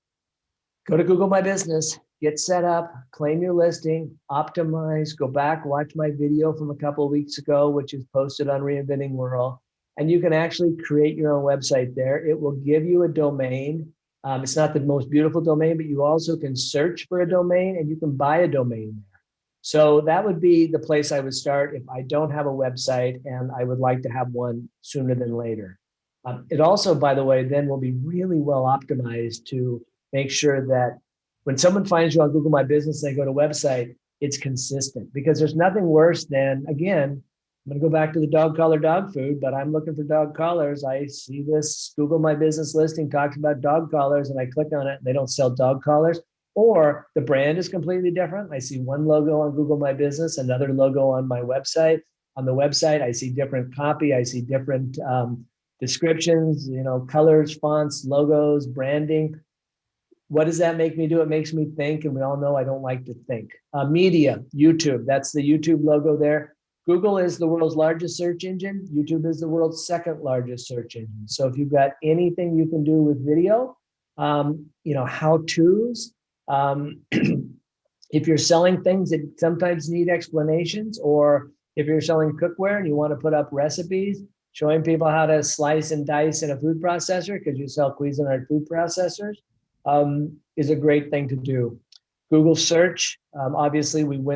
go to Google My Business, get set up, claim your listing, optimize, go back, watch my video from a couple of weeks ago, which is posted on Reinventing World. And you can actually create your own website there. It will give you a domain. It's not the most beautiful domain, but you also can search for a domain and you can buy a domain there. So that would be the place I would start if I don't have a website and I would like to have one sooner than later. It also, by the way, then will be really well optimized to make sure that when someone finds you on Google My Business, they go to website, it's consistent, because there's nothing worse than, again, I'm going to go back to the dog collar dog food, but I'm looking for dog collars. I see this Google My Business listing talks about dog collars and I click on it and they don't sell dog collars, or the brand is completely different. I see one logo on Google My Business, another logo on my website. On the website, I see different copy. I see different descriptions, colors, fonts, logos, branding. What does that make me do? It makes me think, and we all know I don't like to think. Media, YouTube, that's the YouTube logo there. Google is the world's largest search engine. YouTube is the world's second largest search engine. So if you've got anything you can do with video, how-tos, if you're selling things that sometimes need explanations, or if you're selling cookware and you want to put up recipes, showing people how to slice and dice in a food processor, because you sell Cuisinart food processors, is a great thing to do. Google search, obviously we've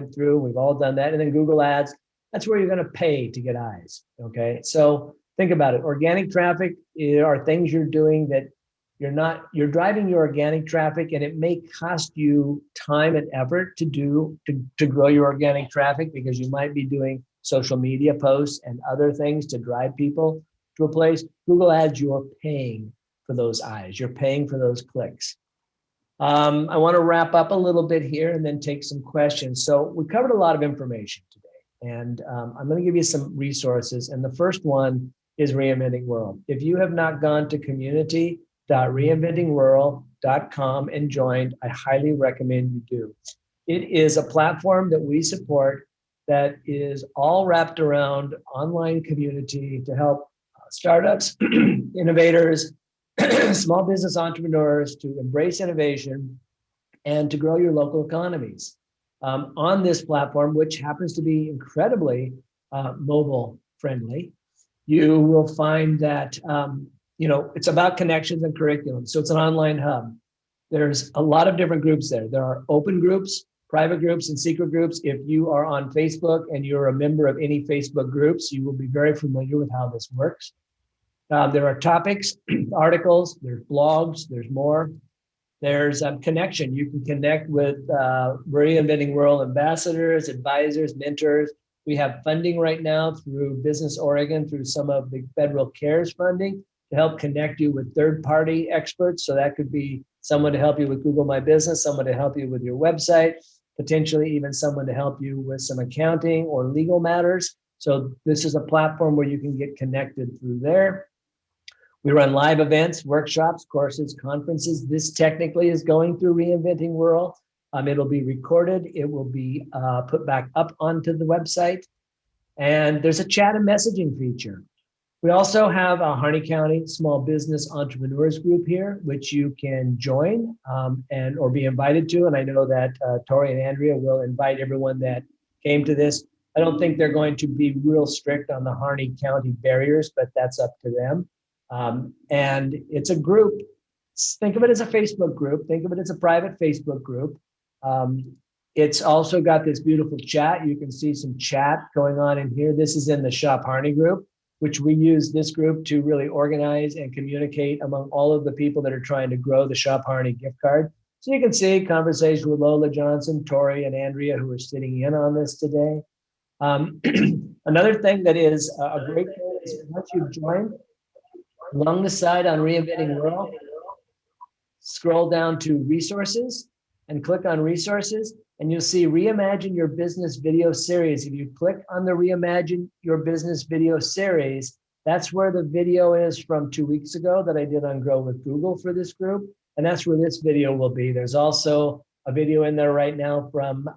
all done that. And then Google ads, that's where you're going to pay to get eyes. Okay. So think about it. Organic traffic are things you're doing that you're driving your organic traffic, and it may cost you time and effort to grow your organic traffic, because you might be doing social media posts and other things to drive people to a place. Google ads, you're paying for those eyes. You're paying for those clicks. I want to wrap up a little bit here and then take some questions. So we covered a lot of information today, and I'm going to give you some resources. And the first one is Reinventing World. If you have not gone to community.reinventingworld.com and joined, I highly recommend you do. It is a platform that we support that is all wrapped around online community to help startups, innovators, small business entrepreneurs to embrace innovation and to grow your local economies. On this platform, which happens to be incredibly mobile friendly, you will find that it's about connections and curriculum. So it's an online hub. There's a lot of different groups there. There are open groups, private groups, and secret groups. If you are on Facebook and you're a member of any Facebook groups, you will be very familiar with how this works. There are topics, articles, there's blogs, there's more. There's connection. You can connect with Reinventing World ambassadors, advisors, mentors. We have funding right now through Business Oregon, through some of the federal CARES funding, to help connect you with third-party experts. So that could be someone to help you with Google My Business, someone to help you with your website, potentially even someone to help you with some accounting or legal matters. So this is a platform where you can get connected through there. We run live events, workshops, courses, conferences. This technically is going through Reinventing World. It'll be recorded. It will be put back up onto the website. And there's a chat and messaging feature. We also have a Harney County Small Business Entrepreneurs Group here, which you can join or be invited to. And I know that Tori and Andrea will invite everyone that came to this. I don't think they're going to be real strict on the Harney County barriers, but that's up to them. And it's a group. Think of it as a Facebook group. Think of it as a private Facebook group. It's also got this beautiful chat. You can see some chat going on in here. This is in the Shop Harney group, which we use this group to really organize and communicate among all of the people that are trying to grow the Shop Harney gift card. So you can see conversation with Lola Johnson, Tori, and Andrea, who are sitting in on this today. Another thing that is a great thing is once you've joined, along the side on Reinventing World, scroll down to resources and click on resources, and you'll see Reimagine Your Business Video Series. If you click on the Reimagine Your Business Video Series, that's where the video is from 2 weeks ago that I did on Grow with Google for this group. And that's where this video will be. There's also a video in there right now from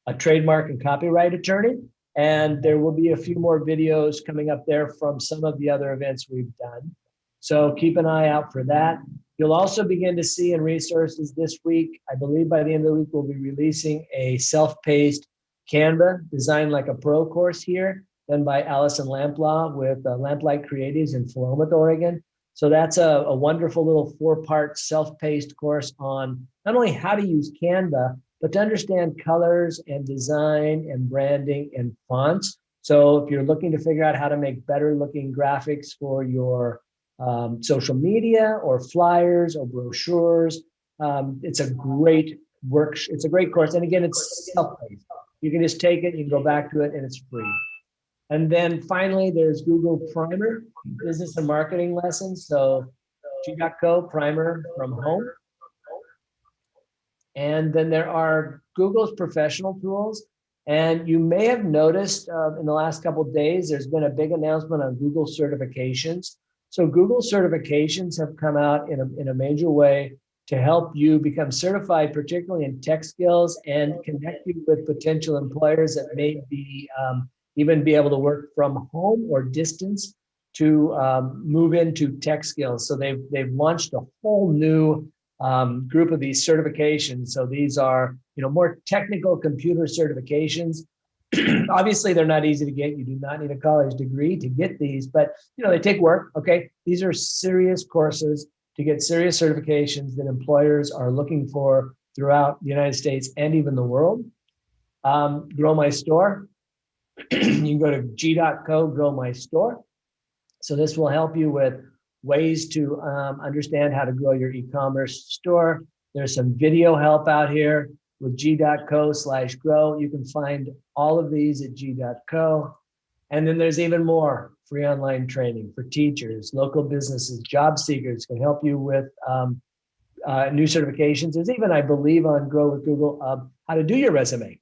a trademark and copyright attorney. And there will be a few more videos coming up there from some of the other events we've done. So keep an eye out for that. You'll also begin to see in resources this week, I believe by the end of the week, we'll be releasing a self-paced Canva designed like a pro course here, done by Allison Lamplaw with Lamplight Creatives in Philomath, Oregon. So that's a wonderful little 4-part self-paced course on not only how to use Canva, but to understand colors and design and branding and fonts. So if you're looking to figure out how to make better looking graphics for your social media or flyers or brochures, it's a great it's a great course. And again, it's self-paced. You can just take it, you can go back to it, and it's free. And then finally, there's Google Primer, business and marketing lessons. So G.co Primer from home. And then there are Google's professional tools. And you may have noticed in the last couple of days, there's been a big announcement on Google certifications. So Google certifications have come out in a major way to help you become certified, particularly in tech skills, and connect you with potential employers that may be even be able to work from home or distance to move into tech skills. So they've launched a whole new group of these certifications. So these are more technical computer certifications. Obviously, they're not easy to get. You do not need a college degree to get these, but they take work. Okay, these are serious courses to get serious certifications that employers are looking for throughout the United States and even the world. Grow My Store. You can go to G.co, Grow My Store. So this will help you with ways to understand how to grow your e-commerce store. There's some video help out here with G.co/grow. You can find all of these at G.co. And then there's even more free online training for teachers, local businesses, job seekers can help you with new certifications. There's even, I believe, on Grow with Google, how to do your resume.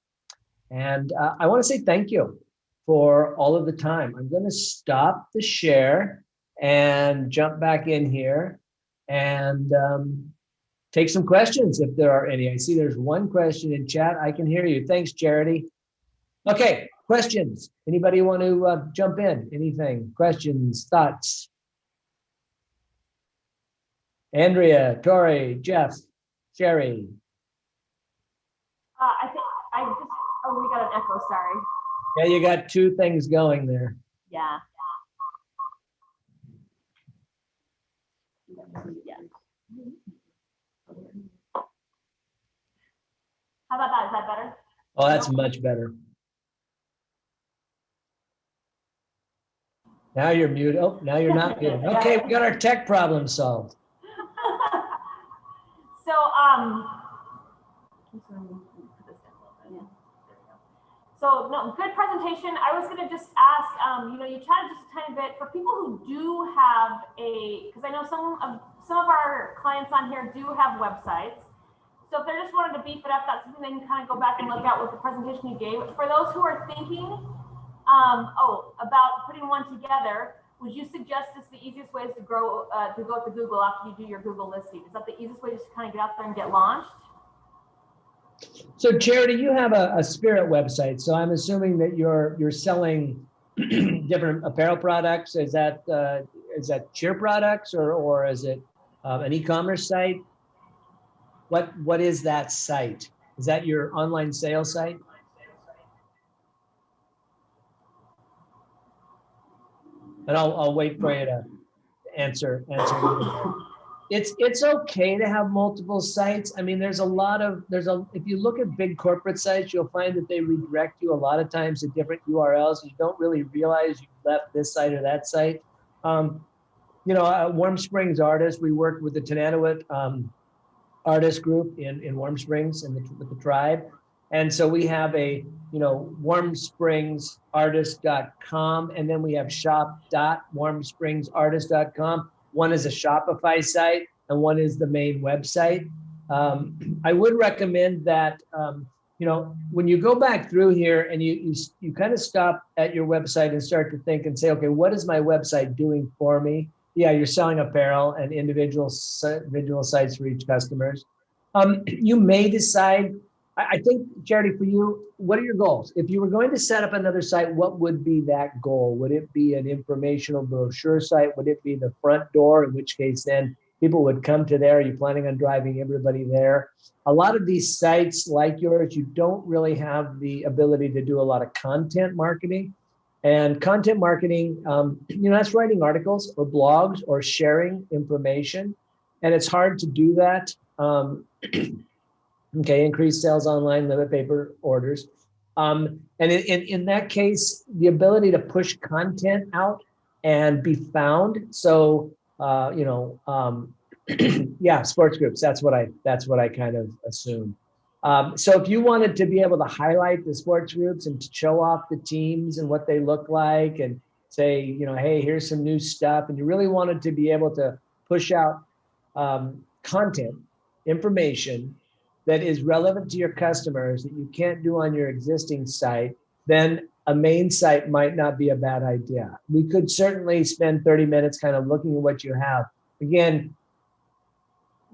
And I want to say thank you for all of the time. I'm going to stop the share and jump back in here and take some questions if there are any. I see there's one question in chat. I can hear you. Thanks, Charity. Okay, questions. Anybody want to jump in? Anything? Questions, thoughts? Andrea, Tori, Jeff, Sherry. I think we got an echo, sorry. Yeah, you got two things going there. Yeah. How about that? Is that better? Oh, that's much better. Now you're muted. Oh, now you're not muted. Okay, we got our tech problem solved. So, So no, good presentation. I was going to just ask, you chatted just a tiny bit for people who do have because I know some of our clients on here do have websites. So if they're just wanting to beef it up, that's something they can kind of go back and look at with the presentation you gave. For those who are thinking, about putting one together, would you suggest it's the easiest way is to go to Google after you do your Google listing? Is that the easiest way just to kind of get out there and get launched? So Charity, you have a Spirit website. So I'm assuming that you're selling different apparel products. Is that cheer products or is it an e-commerce site? What is that site? Is that your online sales site? And I'll wait for you to answer. It's okay to have multiple sites. I mean, if you look at big corporate sites, you'll find that they redirect you a lot of times to different URLs. You don't really realize you left this site or that site. Warm Springs Artists, we worked with the Tenanawit artist group in Warm Springs with the tribe. And so we have a, warmspringsartist.com, and then we have shop.warmspringsartist.com. One is a Shopify site and one is the main website. I would recommend that, when you go back through here and you kind of stop at your website and start to think and say, okay, what is my website doing for me? Yeah, you're selling apparel and individual sites for each customers. You may decide, I think, Charity, for you, what are your goals? If you were going to set up another site, what would be that goal? Would it be an informational brochure site? Would it be the front door? In which case, then people would come to there? Are you planning on driving everybody there? A lot of these sites like yours, you don't really have the ability to do a lot of content marketing. And content marketing, that's writing articles or blogs or sharing information. And it's hard to do that. Okay, increase sales online, limit paper orders. And in that case, the ability to push content out and be found. So, yeah, sports groups. That's what I kind of assumed. So if you wanted to be able to highlight the sports groups and to show off the teams and what they look like and say, hey, here's some new stuff, and you really wanted to be able to push out content, information that is relevant to your customers that you can't do on your existing site, then a main site might not be a bad idea. We could certainly spend 30 minutes kind of looking at what you have. Again,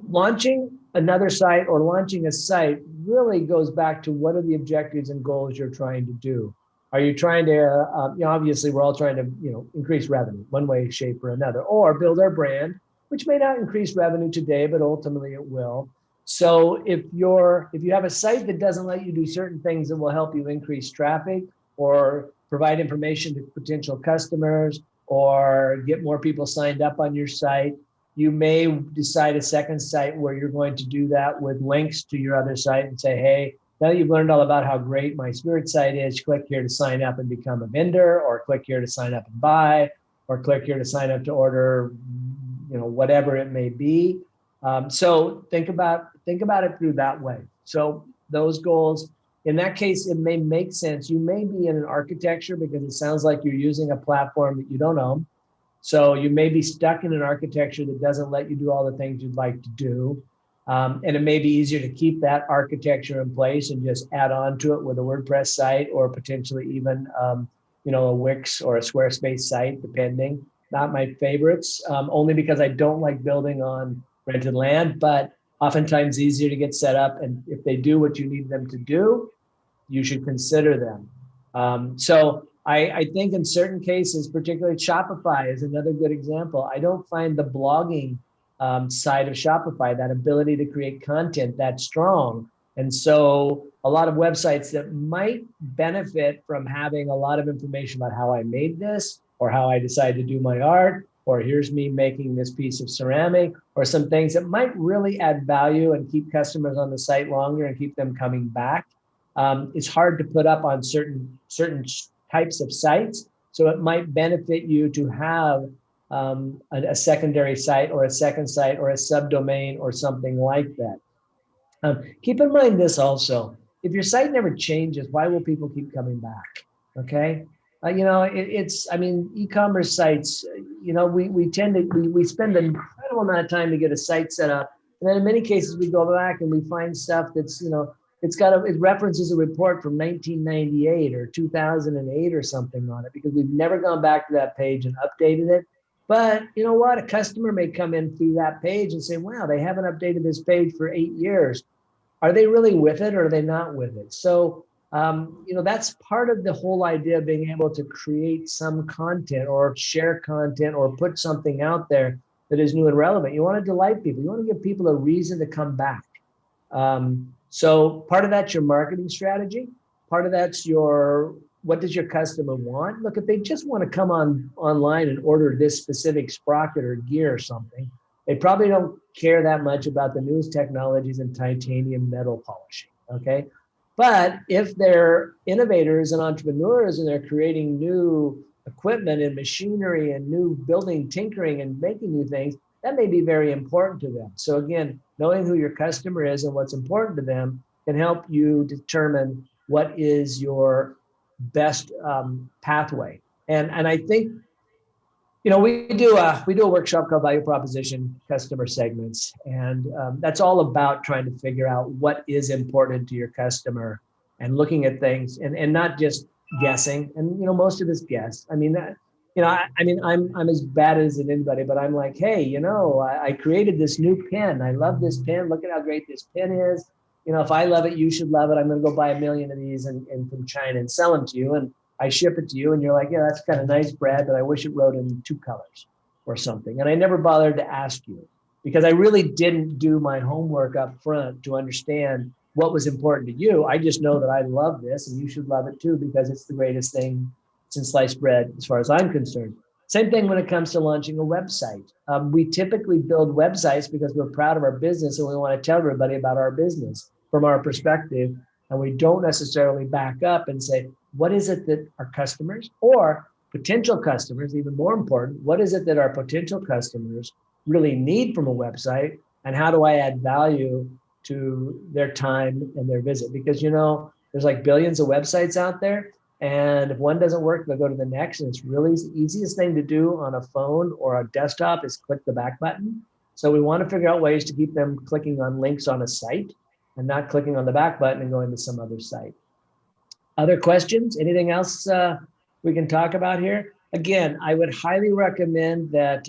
launching another site or launching a site really goes back to what are the objectives and goals you're trying to do. Are you trying to, obviously we're all trying to, increase revenue one way, shape, or another, or build our brand, which may not increase revenue today, but ultimately it will. So if you have a site that doesn't let you do certain things that will help you increase traffic or provide information to potential customers or get more people signed up on your site, you may decide a second site where you're going to do that with links to your other site and say, hey, now that you've learned all about how great my Spirit site is, click here to sign up and become a vendor, or click here to sign up and buy, or click here to sign up to order, whatever it may be. So think about it through that way. So those goals, in that case, it may make sense. You may be in an architecture because it sounds like you're using a platform that you don't own. So you may be stuck in an architecture that doesn't let you do all the things you'd like to do. And it may be easier to keep that architecture in place and just add on to it with a WordPress site or potentially even, a Wix or a Squarespace site, depending. Not my favorites, only because I don't like building on rented land, but oftentimes easier to get set up. And if they do what you need them to do, you should consider them. So I think in certain cases, particularly Shopify is another good example. I don't find the blogging side of Shopify, that ability to create content, that strong. And so a lot of websites that might benefit from having a lot of information about how I made this or how I decided to do my art, or here's me making this piece of ceramic, or some things that might really add value and keep customers on the site longer and keep them coming back. It's hard to put up on certain types of sites. So it might benefit you to have a secondary site or a second site or a subdomain or something like that. Keep in mind this also, if your site never changes, why will people keep coming back? Okay. E-commerce sites, we spend an incredible amount of time to get a site set up. And then in many cases we go back and we find stuff that's, it references a report from 1998 or 2008 or something on it because we've never gone back to that page and updated it. But you know what? A customer may come in through that page and say, wow, they haven't updated this page for 8 years. Are they really with it or are they not with it? So, that's part of the whole idea of being able to create some content or share content or put something out there that is new and relevant. You want to delight people. You want to give people a reason to come back. So part of that's your marketing strategy. Part of that's what does your customer want? Look, if they just want to come online and order this specific sprocket or gear or something, they probably don't care that much about the newest technologies in titanium metal polishing, okay? But if they're innovators and entrepreneurs and they're creating new equipment and machinery and new building, tinkering and making new things, that may be very important to them. So again, knowing who your customer is and what's important to them can help you determine what is your best pathway. And I think, we do a workshop called Value Proposition Customer Segments. And that's all about trying to figure out what is important to your customer and looking at things and not just guessing. And, most of us guess. I'm as bad as anybody, but I'm like, hey, I created this new pen. I love this pen. Look at how great this pen is. If I love it, you should love it. I'm going to go buy 1 million of these and from China and sell them to you. And I ship it to you and you're like, yeah, that's kind of nice, Brad, but I wish it wrote in 2 colors or something. And I never bothered to ask you because I really didn't do my homework up front to understand what was important to you. I just know that I love this and you should love it too, because it's the greatest thing since sliced bread, as far as I'm concerned. Same thing when it comes to launching a website. We typically build websites because we're proud of our business and we want to tell everybody about our business from our perspective. And we don't necessarily back up and say, what is it that our customers or potential customers, even more important, what is it that our potential customers really need from a website? And how do I add value to their time and their visit? Because, you know, there's like billions of websites out there. And if one doesn't work, they'll go to the next. And it's really the easiest thing to do on a phone or a desktop is click the back button. So we want to figure out ways to keep them clicking on links on a site and not clicking on the back button and going to some other site. Other questions? Anything else we can talk about here? Again, I would highly recommend that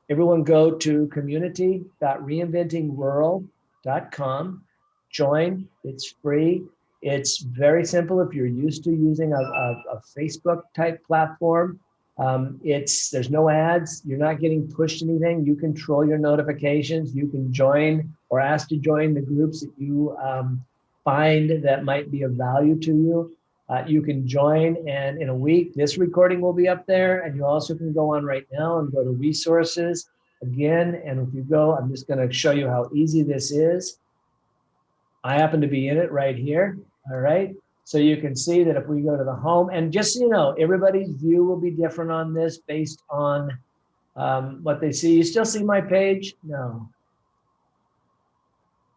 everyone go to community.reinventingworld.com. Join. It's free. It's very simple if you're used to using a Facebook type platform. There's no ads. You're not getting pushed anything. You control your notifications. You can join or ask to join the groups that you find that might be of value to you. You can join, and in a week, this recording will be up there. And you also can go on right now and go to resources again. And if you go, I'm just going to show you how easy this is. I happen to be in it right here. All right. So you can see that if we go to the home, and just so you know, everybody's view will be different on this based on what they see. You still see my page? No.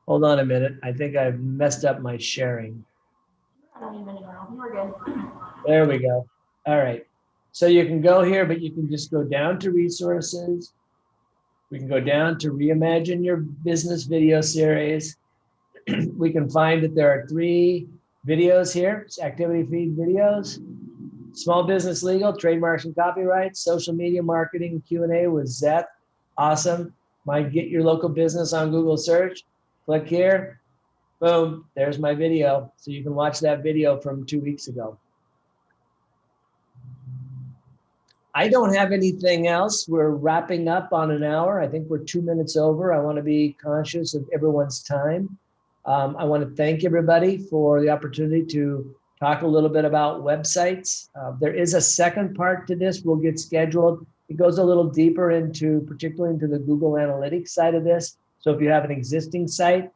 Hold on a minute. I think I've messed up my sharing. I don't even know. You were good. There we go. All right. So you can go here, but you can just go down to resources. We can go down to reimagine your business video series. We can find that there are 3 videos here. It's activity feed videos, small business legal, trademarks and copyrights, social media marketing, Q&A with Zeth. Awesome. My get your local business on Google search. Click here. Boom. There's my video. So you can watch that video from 2 weeks ago. I don't have anything else. We're wrapping up on an hour. I think we're 2 minutes over. I want to be conscious of everyone's time. I want to thank everybody for the opportunity to talk a little bit about websites. There is a second part to this. We'll get scheduled. It goes a little deeper into, particularly into the Google Analytics side of this. So if you have an existing site,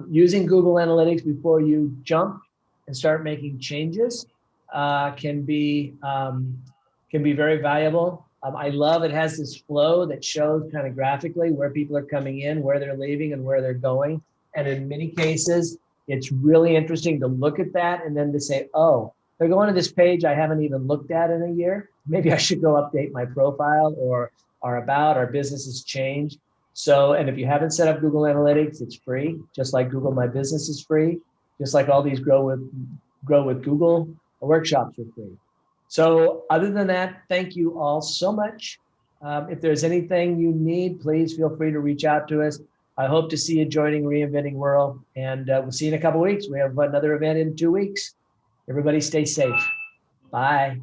using Google Analytics before you jump and start making changes can be very valuable. I love it has this flow that shows kind of graphically where people are coming in, where they're leaving, and where they're going. And in many cases, it's really interesting to look at that and then to say, oh, they're going to this page I haven't even looked at in a year. Maybe I should go update my profile or our business has changed. So, and if you haven't set up Google Analytics, it's free, just like Google My Business is free, just like all these Grow with Google workshops are free. So other than that, thank you all so much. If there's anything you need, please feel free to reach out to us. I hope to see you joining Reinventing World, and we'll see you in a couple of weeks. We have another event in 2 weeks. Everybody stay safe. Bye.